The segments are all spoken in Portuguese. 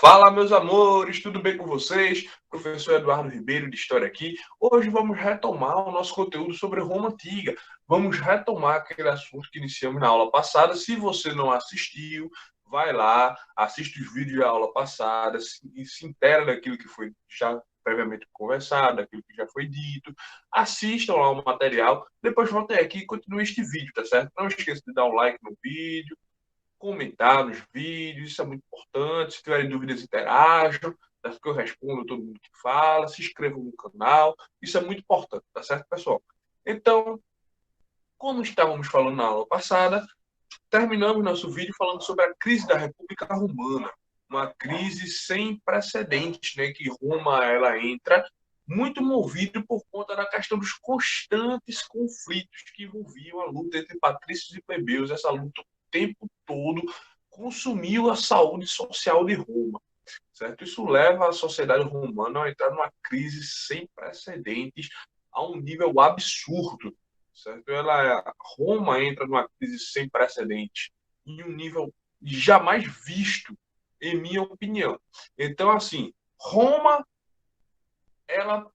Fala, meus amores, tudo bem com vocês? Professor Eduardo Ribeiro de História aqui. Hoje vamos retomar o nosso conteúdo sobre Roma Antiga. Vamos retomar aquele assunto que iniciamos na aula passada. Se você não assistiu, vai lá, assiste os vídeos da aula passada e se intera daquilo que foi já previamente conversado, daquilo que já foi dito. Assistam lá o material, depois voltem aqui e continuem este vídeo, tá certo? Não esqueça de dar um like no vídeo, comentar nos vídeos, isso é muito importante. Se tiverem dúvidas, interajam, tá? Que eu respondo todo mundo que fala, se inscrevam no canal, isso é muito importante, tá certo, pessoal? Então, como estávamos falando na aula passada, terminamos nosso vídeo falando sobre a crise da República Romana, uma crise sem precedentes, né, que Roma ela entra muito movido por conta da questão dos constantes conflitos que envolviam a luta entre patrícios e plebeus. Essa luta o tempo todo consumiu a saúde social de Roma, certo? Isso leva a sociedade romana a entrar numa crise sem precedentes a um nível absurdo, certo? Roma entra numa crise sem precedentes em um nível jamais visto, em minha opinião. Então, assim, Roma ela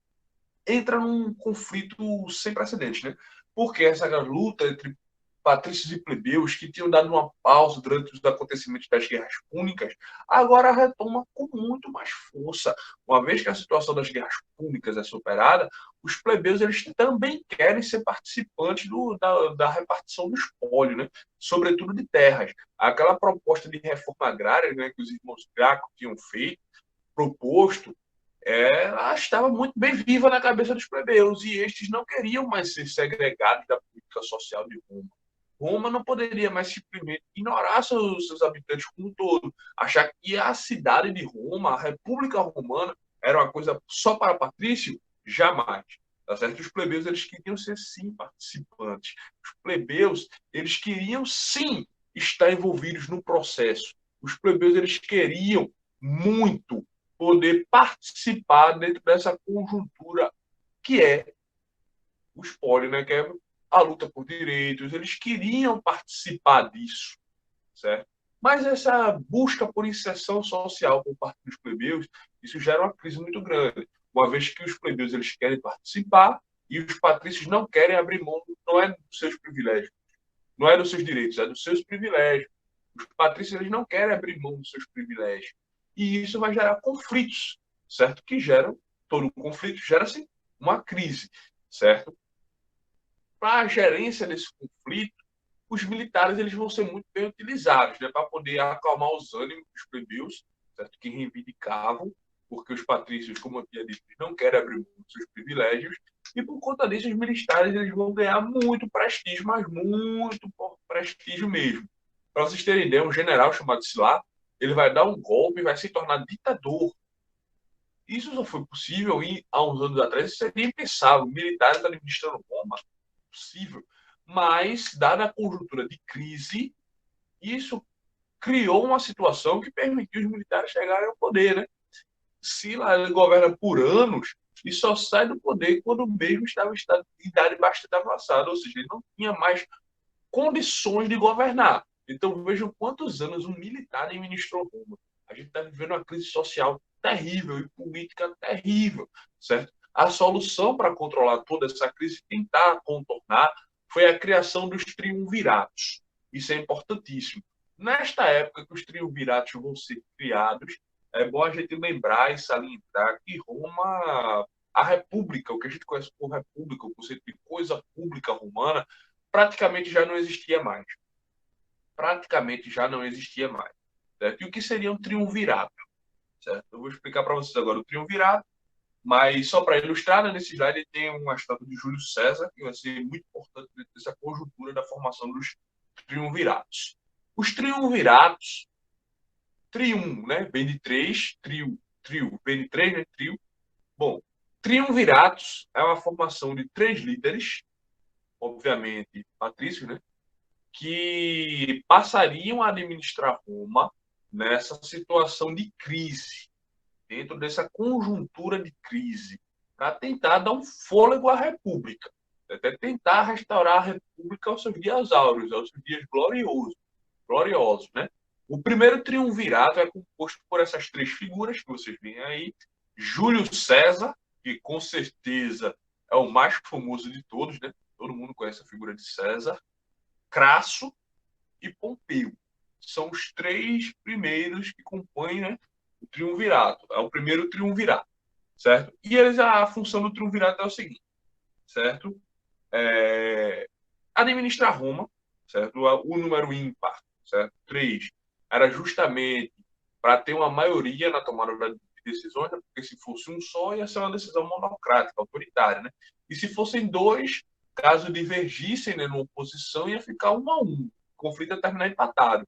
entra num conflito sem precedentes, né? Porque essa luta entre patrícios e plebeus que tinham dado uma pausa durante os acontecimentos das guerras púnicas, agora retoma com muito mais força. Uma vez que a situação das guerras púnicas é superada, os plebeus eles também querem ser participantes da repartição do espólio, né? Sobretudo de terras. Aquela proposta de reforma agrária, né, que os irmãos Graco tinham feito, proposto, ela estava muito bem viva na cabeça dos plebeus e estes não queriam mais ser segregados da política social de Roma. Roma não poderia mais simplesmente ignorar seus habitantes como um todo, achar que a cidade de Roma, a República Romana, era uma coisa só para patrício? Jamais. Tá certo? Os plebeus eles queriam ser sim participantes. Os plebeus eles queriam sim estar envolvidos no processo. Os plebeus eles queriam muito poder participar dentro dessa conjuntura que é o espólio, né? Que é a luta por direitos. Eles queriam participar disso, certo? Mas essa busca por inserção social por parte dos plebeus, isso gera uma crise muito grande, uma vez que os plebeus eles querem participar e os patrícios não querem abrir mão, não é dos seus privilégios, não é dos seus direitos, é dos seus privilégios. Os patrícios eles não querem abrir mão dos seus privilégios. E isso vai gerar conflitos, certo? Que geram, todo conflito gera-se uma crise, certo? Para a gerência desse conflito, os militares eles vão ser muito bem utilizados, né, para poder acalmar os ânimos dos plebeus, certo? Que reivindicavam, porque os patrícios, como eu tinha dito, não querem abrir mão dos seus privilégios, e por conta disso os militares eles vão ganhar muito prestígio, mas muito prestígio mesmo. Para vocês terem ideia, um general chamado Silá, ele vai dar um golpe e vai se tornar ditador. Isso só foi possível há uns anos atrás, isso seria impensável. Militares administrando Roma, possível. Mas, dada a conjuntura de crise, isso criou uma situação que permitiu os militares chegarem ao poder, né? Sila ele governa por anos e só sai do poder quando mesmo estava em idade bastante avançada, ou seja, ele não tinha mais condições de governar. Então vejam quantos anos um militar administrou Roma. A gente está vivendo uma crise social terrível e política terrível, certo? A solução para controlar toda essa crise, tentar contornar, foi a criação dos triunviratos. Isso é importantíssimo. Nesta época que os triunviratos vão ser criados, é bom a gente lembrar e salientar que Roma, a República, o que a gente conhece por República, o conceito de coisa pública romana, praticamente já não existia mais. Praticamente já não existia mais. Certo? E o que seria um triunvirato? Certo? Eu vou explicar para vocês agora o triunvirato, mas só para ilustrar, né, nesse slide tem uma estátua de Júlio César, que vai ser muito importante nessa conjuntura da formação dos triunviratos. Os triunviratos, trium, né, vem de três, trio, vem de três, né, trio. Bom, triunviratos é uma formação de três líderes, obviamente patrícios, né, que passariam a administrar Roma nessa situação de crise, dentro dessa conjuntura de crise, para tentar dar um fôlego à República, até tentar restaurar a República aos seus dias áureos, aos seus dias gloriosos, né? O primeiro triunvirato é composto por essas três figuras que vocês veem aí. Júlio César, que com certeza é o mais famoso de todos, né? Todo mundo conhece a figura de César. Crasso e Pompeu. São os três primeiros que compõem, né, o triunvirato. É o primeiro triunvirato, certo? E a função do triunvirato é o seguinte, certo? Administrar Roma, certo? O número ímpar, certo? 3, era justamente para ter uma maioria na tomada de decisões, né? Porque se fosse um só, ia ser uma decisão monocrática, autoritária, né? E se fossem dois, caso divergissem, né, numa oposição, ia ficar 1-1. O conflito ia terminar empatado.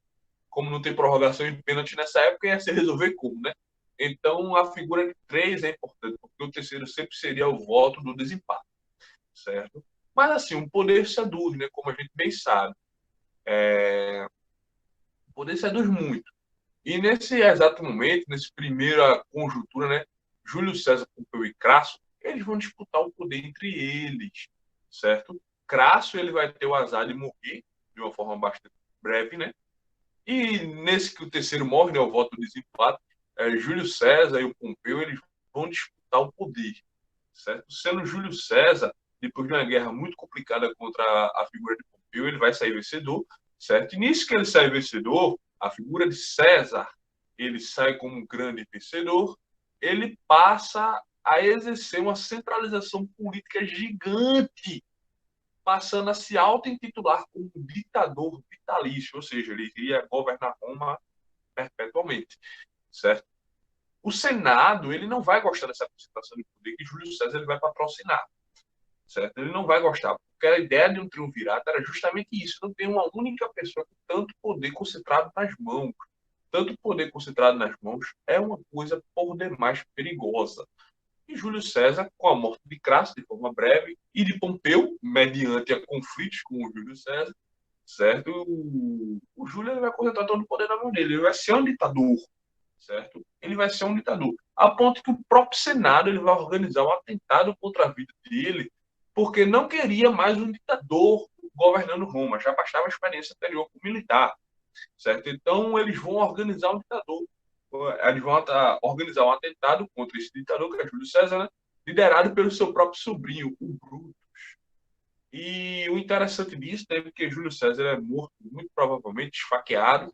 Como não tem prorrogação de pênalti nessa época, ia se resolver como, né? Então, a figura de 3 é importante, porque o terceiro sempre seria o voto do desempate, certo? Mas, assim, um poder seduz, né? Como a gente bem sabe. O poder seduz muito. E nesse exato momento, nessa primeira conjuntura, né? Júlio César, Pompeu e Crasso, eles vão disputar o poder entre eles, certo? Crasso, ele vai ter o azar de morrer de uma forma bastante breve, né? E nesse que o terceiro morre, né, o voto do desempate, Júlio César e o Pompeu, eles vão disputar o poder, certo? Sendo Júlio César, depois de uma guerra muito complicada contra a figura de Pompeu, ele vai sair vencedor, certo? E nisso que ele sai vencedor, a figura de César, ele sai como um grande vencedor, ele passa a exercer uma centralização política gigante, passando a se auto-intitular como ditador vitalício, ou seja, ele iria governar Roma perpetuamente, certo? O Senado, ele não vai gostar dessa concentração de poder que Júlio César ele vai patrocinar, certo? Ele não vai gostar, porque a ideia de um triunvirato era justamente isso, não ter uma única pessoa com tanto poder concentrado nas mãos. Tanto poder concentrado nas mãos é uma coisa por demais perigosa. E Júlio César, com a morte de Crasso, de forma breve, e de Pompeu, mediante a conflitos com o Júlio César, certo? O Júlio ele vai concentrar todo o poder na mão dele, ele vai ser um ditador, certo? Ele vai ser um ditador. A ponto que o próprio Senado ele vai organizar um atentado contra a vida dele, porque não queria mais um ditador governando Roma, já bastava a experiência anterior com o militar, certo? Então eles vão organizar um ditador, eles vão organizar um atentado contra esse ditador, que é Júlio César, né? Liderado pelo seu próprio sobrinho, o Bruto. E o interessante disso é que Júlio César é morto, muito provavelmente esfaqueado,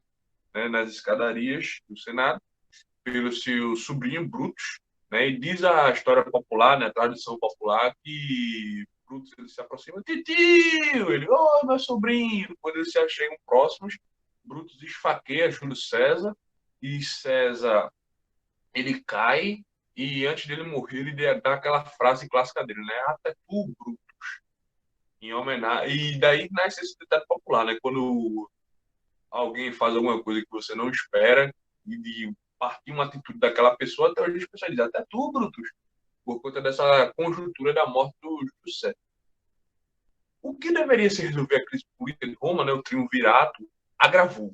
né, nas escadarias do Senado, pelo seu sobrinho Brutus, né? E diz a história popular, né, a tradição popular, que Brutus ele se aproxima, titio, ele, oh, meu sobrinho, quando eles se chegam próximos, Brutus esfaqueia Júlio César, e César, ele cai, e antes dele morrer, ele dá aquela frase clássica dele, né, até tu, Brutus, em homenagem, e daí nasce esse ditado popular, né, quando alguém faz alguma coisa que você não espera, e de partir uma atitude daquela pessoa, até hoje as pessoas dizem, até tu, Brutus, por conta dessa conjuntura da morte do José. O que deveria se resolver a crise política de Roma, né, o triunvirato, agravou.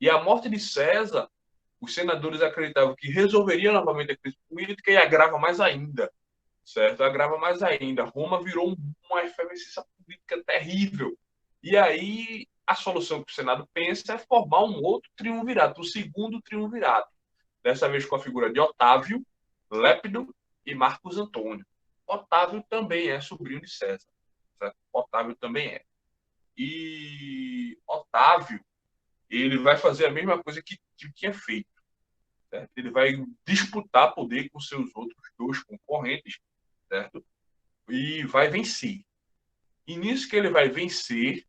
E a morte de César, os senadores acreditavam que resolveria novamente a crise política e agrava mais ainda, certo? Agrava mais ainda. Roma virou uma efervescência política terrível. E aí a solução que o Senado pensa é formar um outro triunvirato, o segundo triunvirato. Dessa vez com a figura de Otávio, Lépido e Marcos Antônio. Otávio também é sobrinho de César. Certo? Otávio também é. E Otávio, ele vai fazer a mesma coisa que tinha feito. Certo? Ele vai disputar poder com seus outros dois concorrentes, certo? E vai vencer. E nisso que ele vai vencer,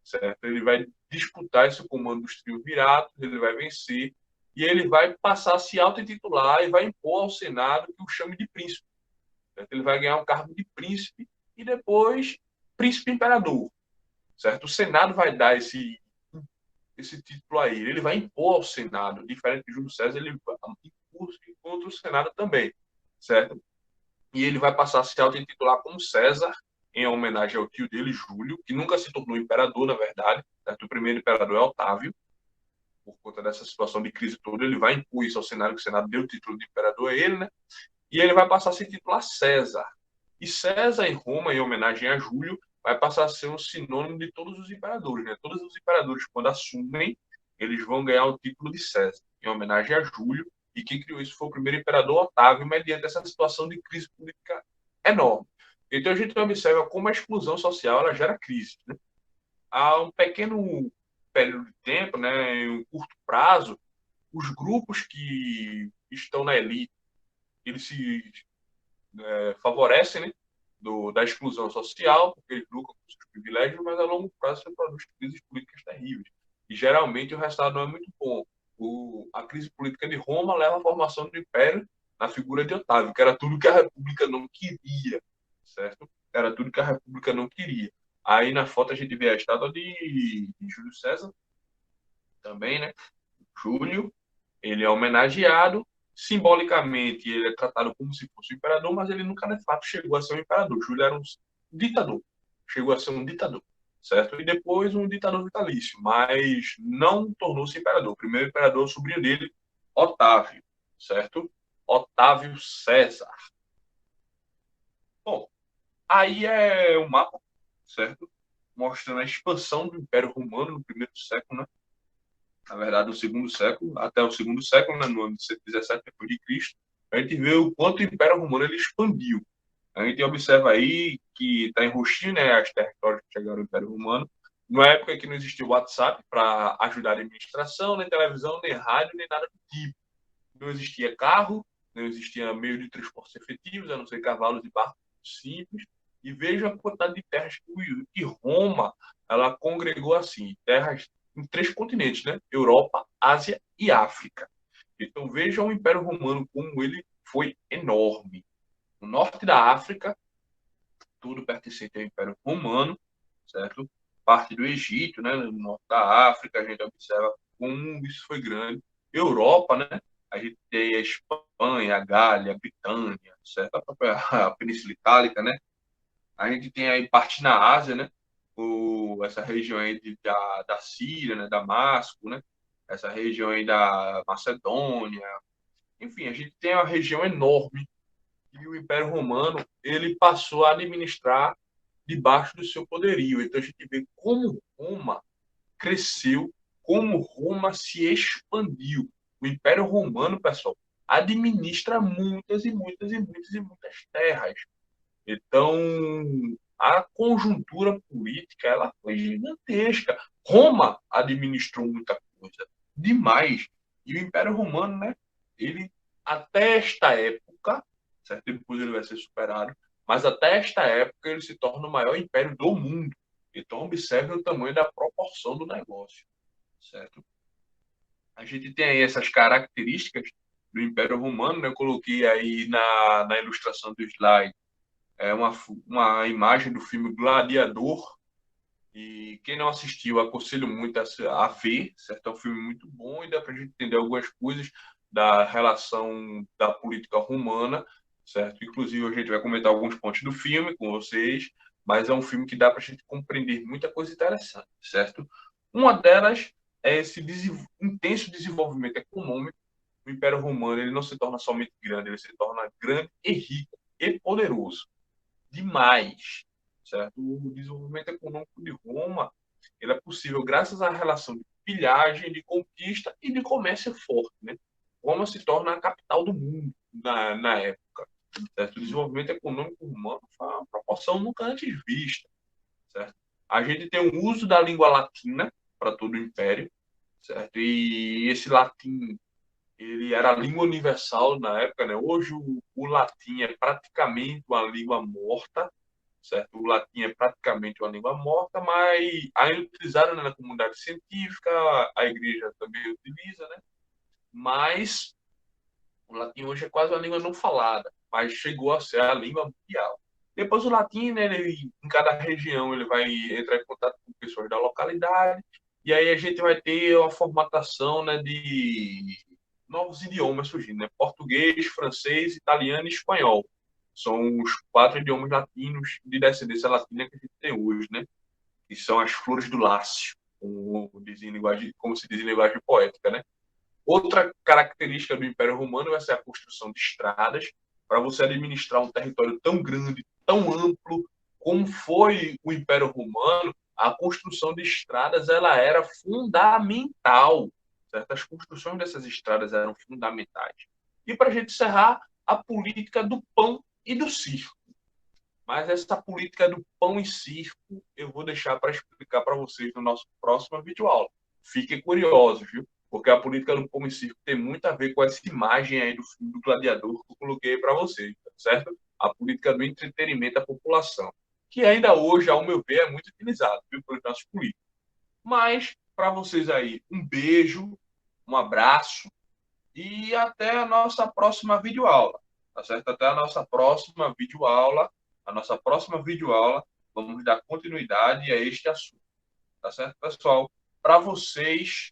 certo? Ele vai disputar esse comando dos triunviratos, ele vai vencer, e ele vai passar a se auto-intitular e vai impor ao Senado que o chame de príncipe. Certo? Ele vai ganhar um cargo de príncipe e depois príncipe imperador. Certo? O Senado vai dar esse título a ele. Ele vai impor ao Senado, diferente de Júlio César, ele impor contra o Senado também. Certo? E ele vai passar a se auto-intitular como César, em homenagem ao tio dele, Júlio, que nunca se tornou imperador, na verdade. Certo? O primeiro imperador é Otávio. Por conta dessa situação de crise toda, ele vai impor isso ao Senado, que o Senado deu o título de imperador a ele, né? E ele vai passar a se titular César. E César, em Roma, em homenagem a Júlio, vai passar a ser um sinônimo de todos os imperadores, né? Todos os imperadores, quando assumem, eles vão ganhar o título de César, em homenagem a Júlio, e quem criou isso foi o primeiro imperador Otávio, mediante essa situação de crise política enorme. Então a gente observa como a exclusão social ela gera crise, né? Há um pequeno período de tempo, né, em um curto prazo, os grupos que estão na elite, eles se favorecem, né, da exclusão social, porque eles lucram com seus privilégios, mas a longo prazo você produz crises políticas terríveis. E geralmente o resultado não é muito bom. A crise política de Roma leva à formação do Império na figura de Otávio, que era tudo que a República não queria, certo? Era tudo que a República não queria. Aí na foto a gente vê a estátua de Júlio César, também, né? Júlio, ele é homenageado, simbolicamente ele é tratado como se fosse um imperador, mas ele nunca de fato chegou a ser um imperador. Júlio era um ditador, chegou a ser um ditador, certo? E depois um ditador vitalício, mas não tornou-se imperador. O primeiro imperador, o sobrinho dele, Otávio, certo? Otávio César. Bom, aí é o mapa, certo? Mostrando a expansão do Império Romano no primeiro século, né? Na verdade, no segundo século, até o segundo século, né, no ano de 117 depois de Cristo, a gente vê o quanto o Império Romano ele expandiu. A gente observa aí que está em roxinho, né, os territórios que chegaram ao Império Romano, numa época que não existia o WhatsApp para ajudar a administração, nem televisão, nem rádio, nem nada do tipo. Não existia carro, não existia meio de transporte efetivos, a não ser cavalos e barcos simples. E veja a quantidade de terras que Roma ela congregou assim, terras em 3 continentes, né? Europa, Ásia e África. Então veja o Império Romano como ele foi enorme. No norte da África, tudo pertencente ao Império Romano, certo? Parte do Egito, né? No norte da África, a gente observa como isso foi grande. Europa, né? A gente tem a Espanha, a Gália, a Britânia, certo? A própria a Península Itálica, né? A gente tem aí parte na Ásia, né? Essa região aí da Síria, né? Damasco, né? Essa região aí da Macedônia. Enfim, a gente tem uma região enorme e o Império Romano ele passou a administrar debaixo do seu poderio. Então a gente vê como Roma cresceu, como Roma se expandiu. O Império Romano, pessoal, administra muitas e muitas e muitas e muitas terras. Então, a conjuntura política ela foi gigantesca. Roma administrou muita coisa, demais. E o Império Romano, né? Ele até esta época, certo? Depois ele vai ser superado, mas até esta época ele se torna o maior império do mundo. Então, observe o tamanho da proporção do negócio, certo? A gente tem aí essas características do Império Romano, né? Eu coloquei aí na ilustração do slide uma imagem do filme Gladiador. E quem não assistiu, aconselho muito a ver, certo? É um filme muito bom e dá para a gente entender algumas coisas da relação da política romana, certo? Inclusive, a gente vai comentar alguns pontos do filme com vocês, mas é um filme que dá para a gente compreender muita coisa interessante, certo? Uma delas é esse intenso desenvolvimento econômico. O Império Romano ele não se torna somente grande, ele se torna grande e rico e poderoso demais, certo? O desenvolvimento econômico de Roma ele é possível graças à relação de pilhagem, de conquista e de comércio forte, né? Roma se torna a capital do mundo na época, certo? O desenvolvimento econômico romano foi uma proporção nunca antes vista, certo? A gente tem o uso da língua latina para todo o império, certo? E esse latim ele era a língua universal na época, né? Hoje o latim é praticamente uma língua morta, certo? O latim é praticamente uma língua morta, mas ainda utilizada, né, na comunidade científica, a igreja também utiliza, né? Mas o latim hoje é quase uma língua não falada, mas chegou a ser a língua mundial. Depois o latim, né, em cada região, ele vai entrar em contato com pessoas da localidade, e aí a gente vai ter uma formatação, né, de novos idiomas surgindo, né? Português, francês, italiano e espanhol. São os 4 idiomas latinos de descendência latina que a gente tem hoje, né? Que são as flores do Lácio, como se diz em linguagem poética, né? Outra característica do Império Romano vai ser a construção de estradas para você administrar um território tão grande, tão amplo como foi o Império Romano. a construção de estradas ela era fundamental, certo? As construções dessas estradas eram fundamentais. E para a gente encerrar, a política do pão e do circo. Mas essa política do pão e circo eu vou deixar para explicar para vocês no nosso próximo videoaula. Fiquem curiosos, viu? Porque a política do pão e circo tem muito a ver com essa imagem aí do filme do gladiador que eu coloquei para vocês, tá certo? A política do entretenimento da população, que ainda hoje, ao meu ver, é muito utilizado, viu, pelos nossos políticos. Mas, para vocês aí, um beijo, um abraço e até a nossa próxima videoaula, tá certo? Até a nossa próxima videoaula. A nossa próxima videoaula, vamos dar continuidade a este assunto, tá certo, pessoal? Para vocês,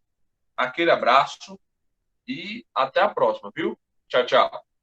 aquele abraço e até a próxima, viu? Tchau, tchau.